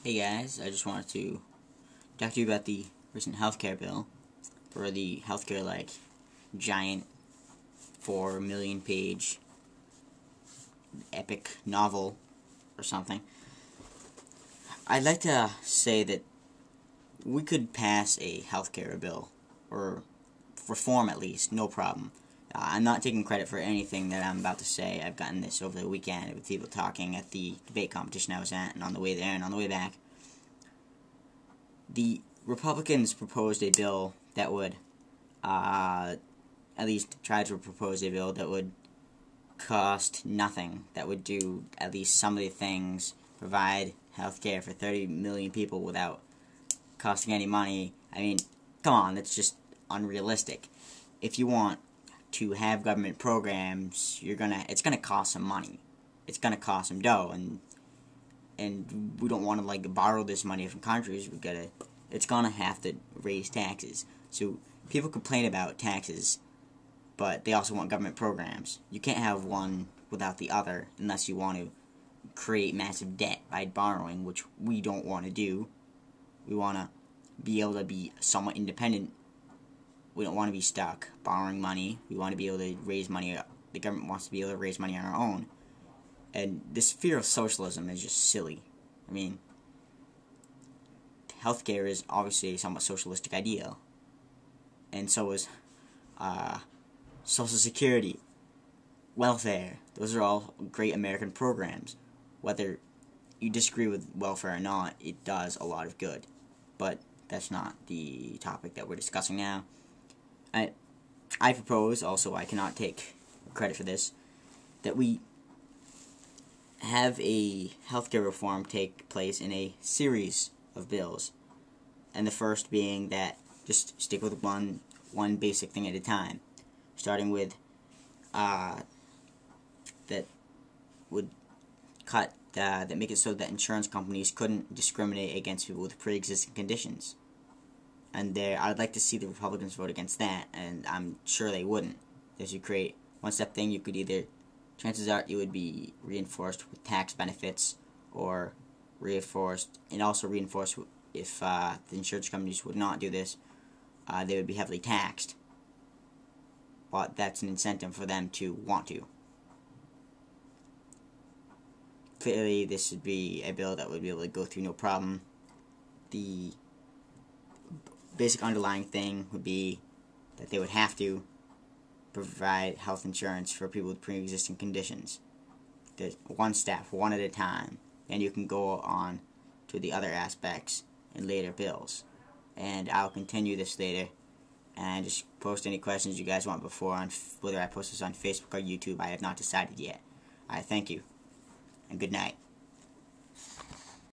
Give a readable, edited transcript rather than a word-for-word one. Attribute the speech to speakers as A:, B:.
A: Hey guys, I just wanted to talk to you about the recent healthcare bill, for the healthcare giant 4 million page epic novel or something. I'd like to say that we could pass a healthcare bill, or reform at least, no problem. I'm not taking credit for anything that I'm about to say. I've gotten this over the weekend with people talking at the debate competition I was at, and on the way there and on the way back. The Republicans proposed a bill that would, at least try to propose a bill that would cost nothing, that would do at least some of the things, provide health care for 30 million people without costing any money. I mean, come on, that's just unrealistic. If you want to have government programs, it's gonna cost some money. It's gonna cost some dough, and we don't want to borrow this money from countries. It's gonna have to raise taxes. So people complain about taxes, but they also want government programs. You can't have one without the other unless you want to create massive debt by borrowing, which we don't want to do. We want to be able to be somewhat independent. We don't want to be stuck borrowing money. We want to be able to raise money. The government wants to be able to raise money on our own. And this fear of socialism is just silly. I mean, healthcare is obviously a somewhat socialistic idea. And so is Social Security, welfare. Those are all great American programs. Whether you disagree with welfare or not, it does a lot of good. But that's not the topic that we're discussing now. I propose, also I cannot take credit for this, that we have a healthcare reform take place in a series of bills. And the first being that just stick with one basic thing at a time. Starting with that would cut that make it so that insurance companies couldn't discriminate against people with pre-existing conditions. And I'd like to see the Republicans vote against that, and I'm sure they wouldn't. As you create one-step thing, you could either, chances are it would be reinforced with tax benefits, or reinforced if the insurance companies would not do this, they would be heavily taxed. But that's an incentive for them to want to. Clearly, this would be a bill that would be able to go through no problem. The basic underlying thing would be that they would have to provide health insurance for people with pre-existing conditions. There's one step, one at a time, and you can go on to the other aspects in later bills. And I'll continue this later, and just post any questions you guys want before on whether I post this on Facebook or YouTube. I have not decided yet. Alright, thank you, and good night.